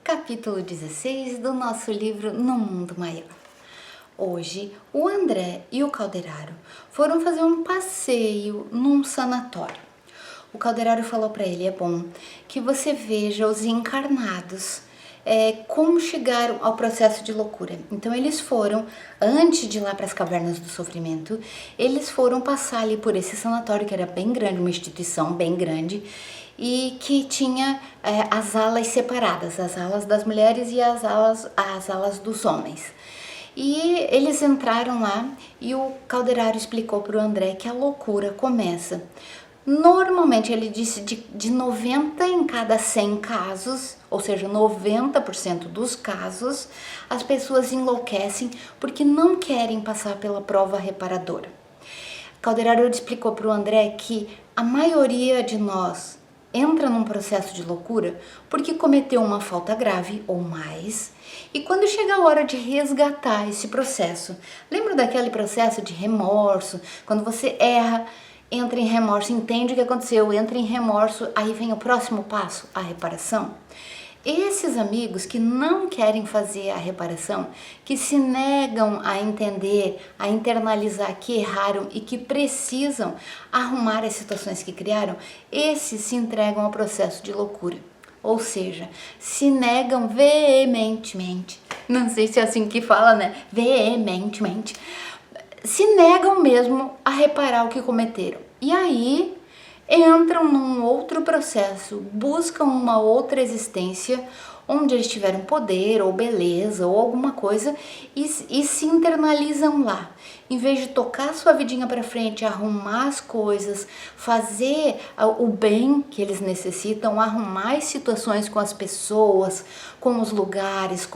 capítulo 16 do nosso livro No Mundo Maior. Hoje, o André e o Calderaro foram fazer um passeio num sanatório. O Calderaro falou para ele: é bom que você veja os encarnados, como chegaram ao processo de loucura. Então eles foram, antes de ir lá para as cavernas do sofrimento, eles foram passar ali por esse sanatório que era bem grande, uma instituição bem grande, e que tinha as alas separadas, as alas das mulheres e as alas dos homens. E eles entraram lá e o Calderaro explicou para o André que a loucura começa. Normalmente, ele disse, de 90 em cada 100 casos, ou seja, 90% dos casos, as pessoas enlouquecem porque não querem passar pela prova reparadora. Calderaro explicou para o André que a maioria de nós entra num processo de loucura porque cometeu uma falta grave ou mais, e quando chega a hora de resgatar esse processo, lembra daquele processo de remorso, quando você erra, entra em remorso, entende o que aconteceu, entra em remorso, aí vem o próximo passo, a reparação. Esses amigos que não querem fazer a reparação, que se negam a entender, a internalizar que erraram e que precisam arrumar as situações que criaram, esses se entregam ao processo de loucura. Ou seja, se negam veementemente, não sei se é assim que fala, né? Veementemente, se negam mesmo a reparar o que cometeram. E aí entram num outro processo, buscam uma outra existência onde eles tiveram poder ou beleza ou alguma coisa e se internalizam lá. Em vez de tocar sua vidinha para frente, arrumar as coisas, fazer o bem que eles necessitam, arrumar as situações com as pessoas, com os lugares,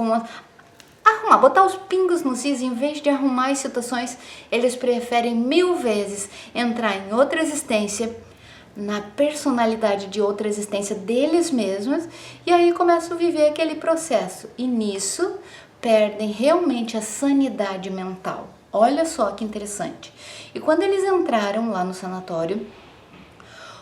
arrumar, botar os pingos nos is, em vez de arrumar as situações, eles preferem 1000 vezes entrar em outra existência, na personalidade de outra existência deles mesmos, e aí começam a viver aquele processo, e nisso perdem realmente a sanidade mental. Olha só que interessante. E quando eles entraram lá no sanatório,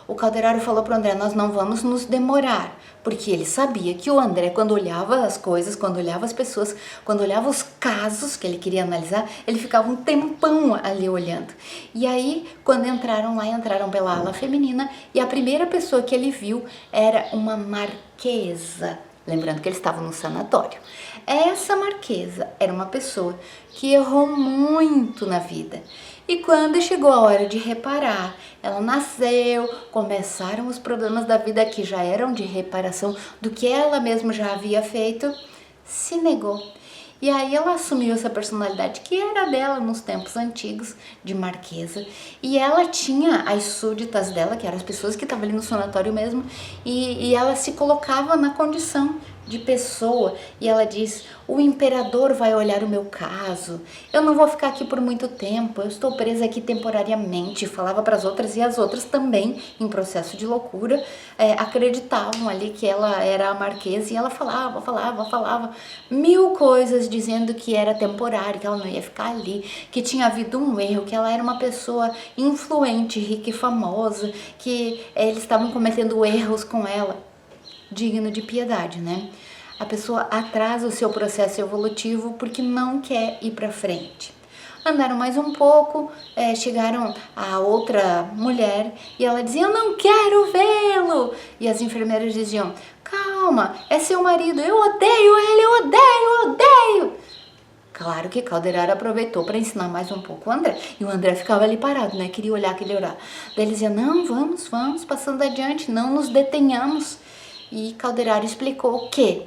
o Calderaro falou para o André: nós não vamos nos demorar, porque ele sabia que o André, quando olhava as coisas, quando olhava as pessoas, quando olhava os casos que ele queria analisar, ele ficava um tempão ali olhando. E aí, quando entraram lá, entraram pela ala feminina, e a primeira pessoa que ele viu era uma marquesa. Lembrando que eles estavam no sanatório. Essa marquesa era uma pessoa que errou muito na vida. E quando chegou a hora de reparar, ela nasceu, começaram os problemas da vida que já eram de reparação do que ela mesma já havia feito, se negou. E aí ela assumiu essa personalidade que era dela nos tempos antigos, de marquesa. E ela tinha as súditas dela, que eram as pessoas que estavam ali no sanatório mesmo, e ela se colocava na condição de pessoa. E ela diz: o imperador vai olhar o meu caso, eu não vou ficar aqui por muito tempo, eu estou presa aqui temporariamente. Falava para as outras, e as outras também, em processo de loucura, acreditavam ali que ela era a marquesa, e ela falava 1000 coisas dizendo que era temporário, que ela não ia ficar ali, que tinha havido um erro, que ela era uma pessoa influente, rica e famosa, que eles estavam cometendo erros com ela. Digno de piedade, né? A pessoa atrasa o seu processo evolutivo porque não quer ir para frente. Andaram mais um pouco, chegaram a outra mulher e ela dizia: eu não quero vê-lo. E as enfermeiras diziam: calma, é seu marido, eu odeio ele, eu odeio. Claro que Calderaro aproveitou para ensinar mais um pouco o André. E o André ficava ali parado, né? Queria olhar, queria orar. Daí ele dizia: não, vamos, passando adiante, não nos detenhamos. E Calderaro explicou que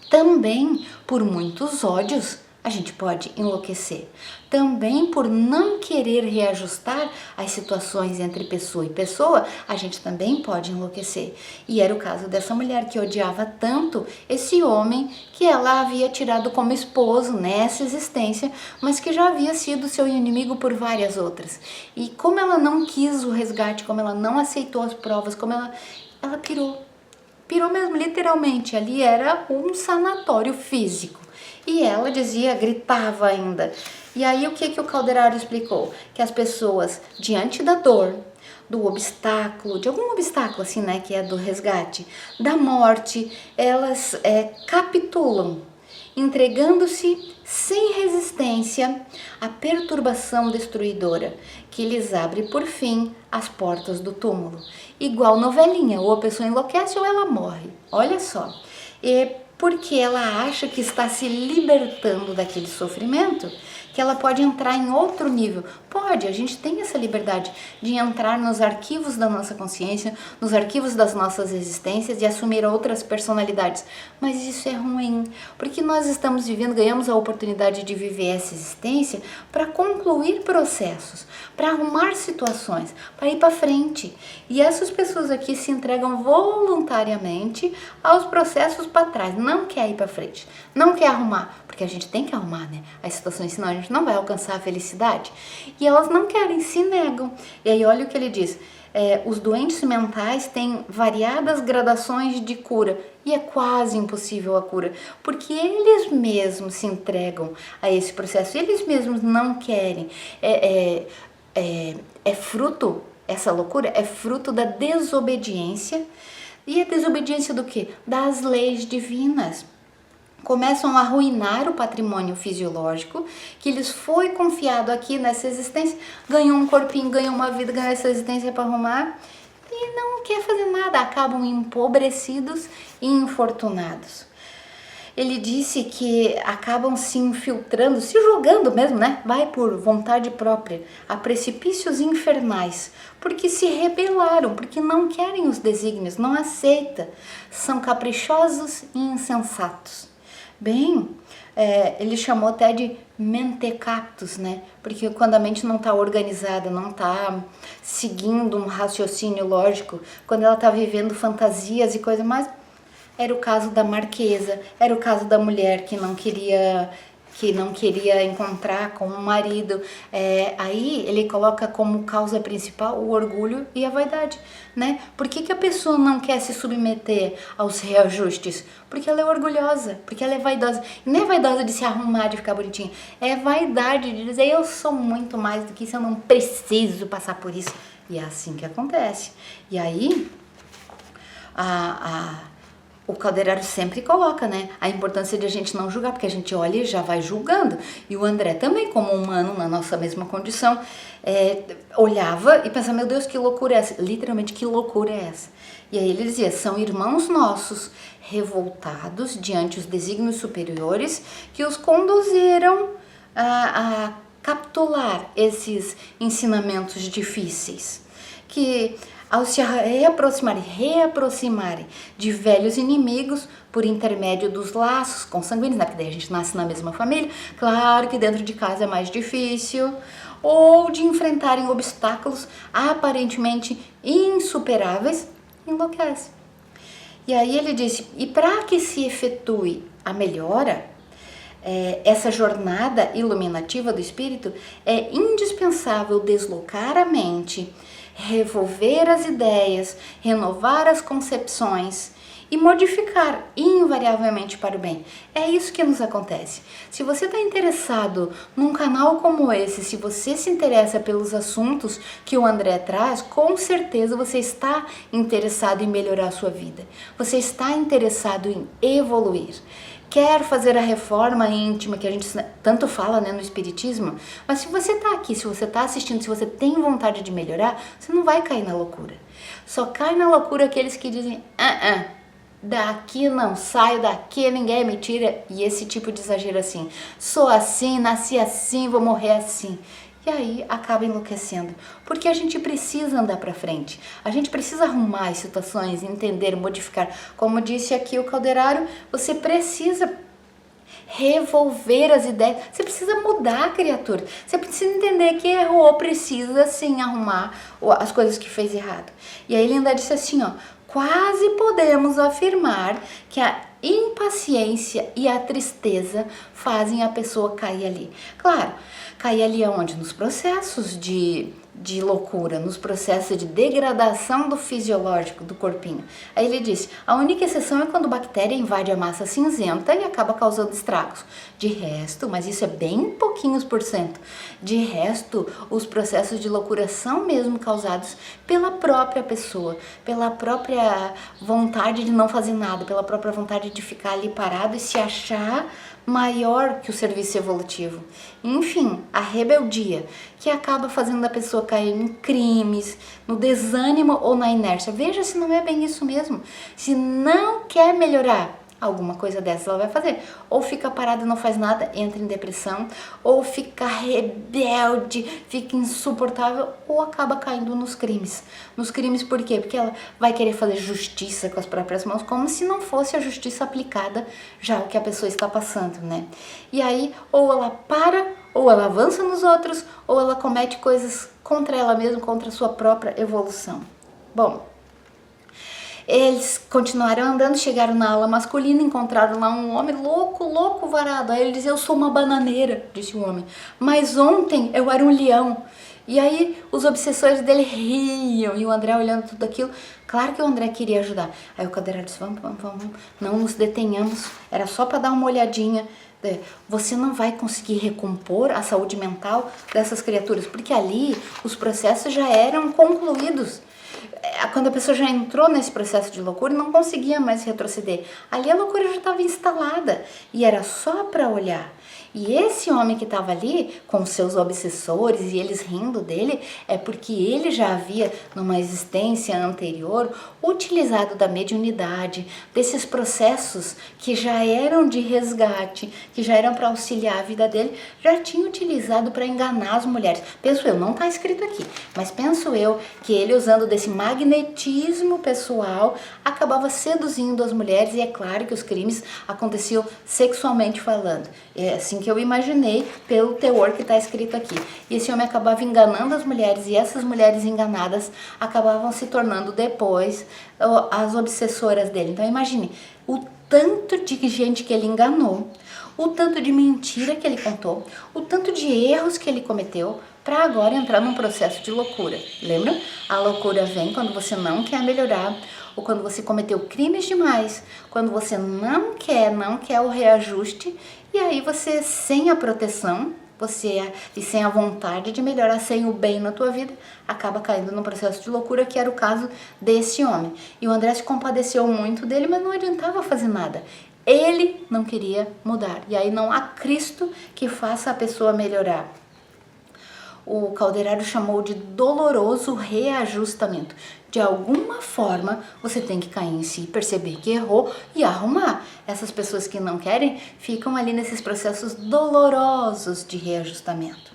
também por muitos ódios a gente pode enlouquecer. Também por não querer reajustar as situações entre pessoa e pessoa, a gente também pode enlouquecer. E era o caso dessa mulher que odiava tanto esse homem que ela havia tirado como esposo nessa existência, mas que já havia sido seu inimigo por várias outras. E como ela não quis o resgate, como ela não aceitou as provas, como ela pirou. Pirou mesmo, literalmente. Ali era um sanatório físico. E ela dizia, gritava ainda. E aí o que o Calderaro explicou? Que as pessoas, diante da dor, do obstáculo, de algum obstáculo assim, né, que é do resgate, da morte, elas capitulam, entregando-se sem resistência à perturbação destruidora, que lhes abre por fim as portas do túmulo. Igual novelinha, ou a pessoa enlouquece ou ela morre. Olha só. Porque ela acha que está se libertando daquele sofrimento, que ela pode entrar em outro nível. Pode, a gente tem essa liberdade de entrar nos arquivos da nossa consciência, nos arquivos das nossas existências e assumir outras personalidades. Mas isso é ruim, porque nós estamos vivendo, ganhamos a oportunidade de viver essa existência para concluir processos, para arrumar situações, para ir para frente. E essas pessoas aqui se entregam voluntariamente aos processos para trás, não quer ir para frente, não quer arrumar, porque a gente tem que arrumar, né, as situações, senão a gente não vai alcançar a felicidade. E elas não querem, se negam. E aí olha o que ele diz, os doentes mentais têm variadas gradações de cura, e é quase impossível a cura, porque eles mesmos se entregam a esse processo, eles mesmos não querem. Fruto, essa loucura é fruto da desobediência. E a desobediência do quê? Das leis divinas. Começam a arruinar o patrimônio fisiológico que lhes foi confiado aqui nessa existência. Ganhou um corpinho, ganhou uma vida, ganhou essa existência para arrumar e não quer fazer nada. Acabam empobrecidos e infortunados. Ele disse que acabam se infiltrando, se jogando mesmo, né? Vai por vontade própria a precipícios infernais, porque se rebelaram, porque não querem os desígnios, não aceitam, são caprichosos e insensatos. Bem, ele chamou até de mentecaptos, né? Porque quando a mente não está organizada, não está seguindo um raciocínio lógico, quando ela está vivendo fantasias e coisa mais. Era o caso da marquesa, era o caso da mulher que não queria encontrar com o marido. Aí ele coloca como causa principal o orgulho e a vaidade, né? Por que a pessoa não quer se submeter aos reajustes? Porque ela é orgulhosa, porque ela é vaidosa. E não é vaidosa de se arrumar, de ficar bonitinha. É vaidade de dizer, eu sou muito mais do que isso, eu não preciso passar por isso. E é assim que acontece. E aí, o Calderaro sempre coloca, né, a importância de a gente não julgar, porque a gente olha e já vai julgando. E o André também, como humano, na nossa mesma condição, olhava e pensava, meu Deus, que loucura é essa? Literalmente, que loucura é essa? E aí ele dizia, são irmãos nossos, revoltados diante os desígnios superiores, que os conduziram a capitular esses ensinamentos difíceis. Que ao se reaproximarem de velhos inimigos por intermédio dos laços consanguíneos, né? Porque daí a gente nasce na mesma família, claro que dentro de casa é mais difícil, ou de enfrentarem obstáculos aparentemente insuperáveis, enlouquece. E aí ele disse, e para que se efetue a melhora, essa jornada iluminativa do espírito, é indispensável deslocar a mente, revolver as ideias, renovar as concepções e modificar invariavelmente para o bem. É isso que nos acontece. Se você está interessado num canal como esse, se você se interessa pelos assuntos que o André traz, com certeza você está interessado em melhorar a sua vida. Você está interessado em evoluir. Quer fazer a reforma íntima que a gente tanto fala, né, no espiritismo, mas se você está aqui, se você está assistindo, se você tem vontade de melhorar, você não vai cair na loucura. Só cai na loucura aqueles que dizem, daqui não saio, daqui ninguém me tira, e esse tipo de exagero assim, sou assim, nasci assim, vou morrer assim. E aí acaba enlouquecendo, porque a gente precisa andar para frente, a gente precisa arrumar as situações, entender, modificar. Como disse aqui o Calderaro, você precisa revolver as ideias, você precisa mudar, criatura, você precisa entender que errou, precisa sim arrumar as coisas que fez errado. E aí ele ainda disse assim, quase podemos afirmar que a impaciência e a tristeza fazem a pessoa cair ali. Claro, cair ali aonde? Nos processos de de loucura, nos processos de degradação do fisiológico do corpinho. Aí ele disse, a única exceção é quando a bactéria invade a massa cinzenta e acaba causando estragos. De resto, mas isso é bem pouquinhos por cento, de resto, os processos de loucura são mesmo causados pela própria pessoa, pela própria vontade de não fazer nada, pela própria vontade de ficar ali parado e se achar maior que o serviço evolutivo. Enfim, a rebeldia, que acaba fazendo a pessoa cair em crimes, no desânimo ou na inércia. Veja se não é bem isso mesmo. Se não quer melhorar, alguma coisa dessa ela vai fazer. Ou fica parada e não faz nada, entra em depressão, ou fica rebelde, fica insuportável, ou acaba caindo nos crimes. Nos crimes por quê? Porque ela vai querer fazer justiça com as próprias mãos, como se não fosse a justiça aplicada já o que a pessoa está passando, né? E aí, ou ela para, ou ela avança nos outros, ou ela comete coisas contra ela mesma, contra a sua própria evolução. Bom, eles continuaram andando, chegaram na ala masculina, encontraram lá um homem louco varado. Aí ele dizia, eu sou uma bananeira, disse o homem, mas ontem eu era um leão. E aí os obsessores dele riam, e o André olhando tudo aquilo, claro que o André queria ajudar. Aí o cadeirado disse, vamos, não nos detenhamos, era só para dar uma olhadinha. Você não vai conseguir recompor a saúde mental dessas criaturas, porque ali os processos já eram concluídos. Quando a pessoa já entrou nesse processo de loucura, não conseguia mais retroceder. Ali a loucura já estava instalada e era só para olhar. E esse homem que estava ali, com seus obsessores e eles rindo dele, é porque ele já havia, numa existência anterior, utilizado da mediunidade, desses processos que já eram de resgate, que já eram para auxiliar a vida dele, já tinha utilizado para enganar as mulheres. Penso eu, não está escrito aqui, mas penso eu que ele, usando desse magnetismo pessoal, acabava seduzindo as mulheres, e é claro que os crimes aconteciam sexualmente falando. É assim que eu imaginei pelo teor que está escrito aqui. E esse homem acabava enganando as mulheres, e essas mulheres enganadas acabavam se tornando depois as obsessoras dele. Então imagine o tanto de gente que ele enganou, o tanto de mentira que ele contou, o tanto de erros que ele cometeu, para agora entrar num processo de loucura. Lembra? A loucura vem quando você não quer melhorar, ou quando você cometeu crimes demais, quando você não quer o reajuste, e aí você, sem a proteção, e sem a vontade de melhorar, sem o bem na tua vida, acaba caindo num processo de loucura, que era o caso desse homem. E o André se compadeceu muito dele, mas não adiantava fazer nada. Ele não queria mudar, e aí não há Cristo que faça a pessoa melhorar. O Calderaro chamou de doloroso reajustamento. De alguma forma, você tem que cair em si, perceber que errou e arrumar. Essas pessoas que não querem ficam ali nesses processos dolorosos de reajustamento.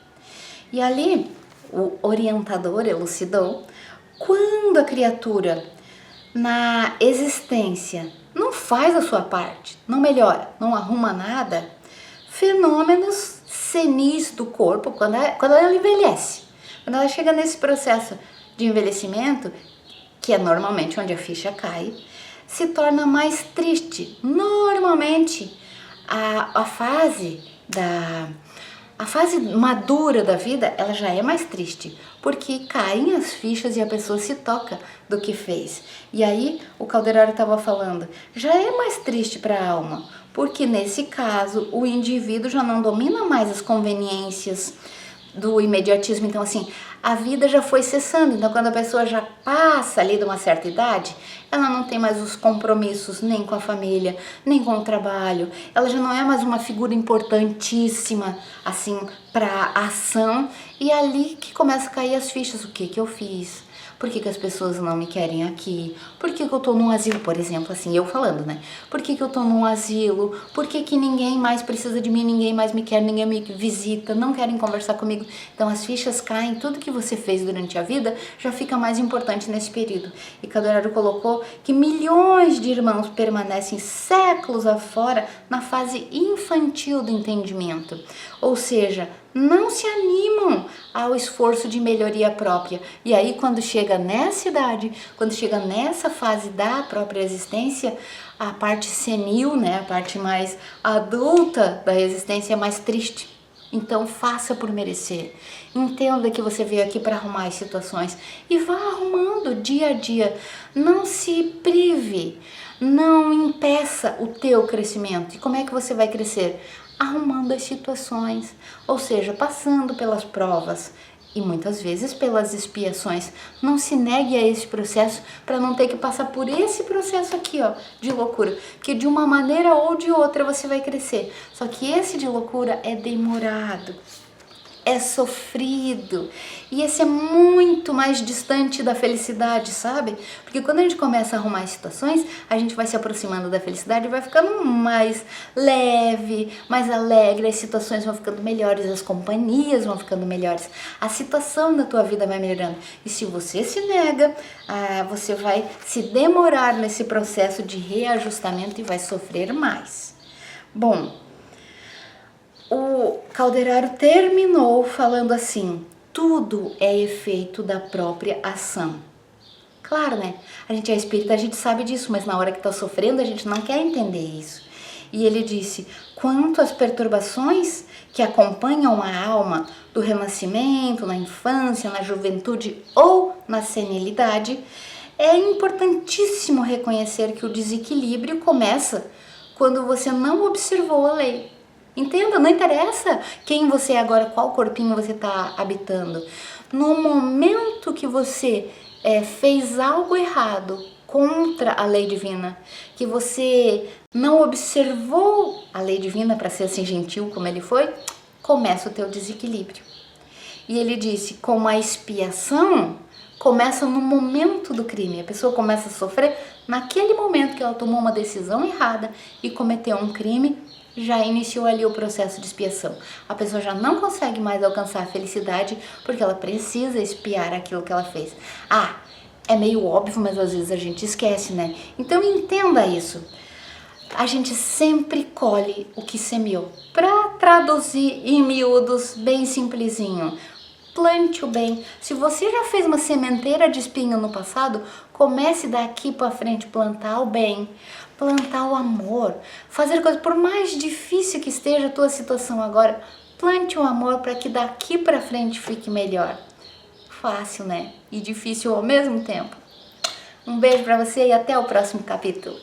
E ali, o orientador elucidou, quando a criatura, na existência, não faz a sua parte, não melhora, não arruma nada, fenômenos senis do corpo, quando ela envelhece, quando ela chega nesse processo de envelhecimento, que é normalmente onde a ficha cai, se torna mais triste. Normalmente, a fase madura da vida, ela já é mais triste, porque caem as fichas e a pessoa se toca do que fez. E aí, o Calderaro estava falando, já é mais triste para a alma, porque nesse caso, o indivíduo já não domina mais as conveniências do imediatismo. Então, assim, a vida já foi cessando. Então, quando a pessoa já passa ali de uma certa idade, ela não tem mais os compromissos nem com a família, nem com o trabalho. Ela já não é mais uma figura importantíssima, assim, para a ação. E é ali que começa a cair as fichas. O que eu fiz? Por que as pessoas não me querem aqui? Por que eu tô num asilo, por exemplo, assim, eu falando, né? Por que eu tô num asilo? Por que ninguém mais precisa de mim, ninguém mais me quer, ninguém me visita, não querem conversar comigo? Então as fichas caem, tudo que você fez durante a vida já fica mais importante nesse período. E Calderaro colocou que milhões de irmãos permanecem séculos afora na fase infantil do entendimento. Ou seja, não se animam ao esforço de melhoria própria. E aí, quando chega nessa idade, quando chega nessa fase da própria existência, a parte senil, né, a parte mais adulta da existência é mais triste. Então faça por merecer. Entenda que você veio aqui para arrumar as situações e vá arrumando dia a dia. Não se prive, não impeça o teu crescimento. E como é que você vai crescer? Arrumando as situações, ou seja, passando pelas provas e muitas vezes pelas expiações. Não se negue a esse processo para não ter que passar por esse processo aqui, ó, de loucura, porque de uma maneira ou de outra você vai crescer. Só que esse de loucura é demorado, é sofrido, e esse é muito mais distante da felicidade, sabe? Porque quando a gente começa a arrumar as situações, a gente vai se aproximando da felicidade e vai ficando mais leve, mais alegre, as situações vão ficando melhores, as companhias vão ficando melhores, a situação da tua vida vai melhorando. E se você se nega, você vai se demorar nesse processo de reajustamento e vai sofrer mais. Bom, o Calderaro terminou falando assim: tudo é efeito da própria ação. Claro, né? A gente é espírita, a gente sabe disso, mas na hora que tá sofrendo a gente não quer entender isso. E ele disse: quanto às perturbações que acompanham a alma do renascimento, na infância, na juventude ou na senilidade, é importantíssimo reconhecer que o desequilíbrio começa quando você não observou a lei. Entenda, não interessa quem você é agora, qual corpinho você está habitando. No momento que você fez algo errado contra a lei divina, que você não observou a lei divina para ser assim gentil como ele foi, começa o teu desequilíbrio. E ele disse, como a expiação começa no momento do crime, a pessoa começa a sofrer naquele momento que ela tomou uma decisão errada e cometeu um crime, já iniciou ali o processo de expiação. A pessoa já não consegue mais alcançar a felicidade porque ela precisa expiar aquilo que ela fez. É meio óbvio, mas às vezes a gente esquece, né? Então entenda isso. A gente sempre colhe o que semeou. Para traduzir em miúdos, bem simplesinho, plante o bem. Se você já fez uma sementeira de espinho no passado, comece daqui para frente plantar o bem, plantar o amor, fazer coisas, por mais difícil que esteja a tua situação agora, plante o amor para que daqui para frente fique melhor. Fácil, né? E difícil ao mesmo tempo. Um beijo para você e até o próximo capítulo.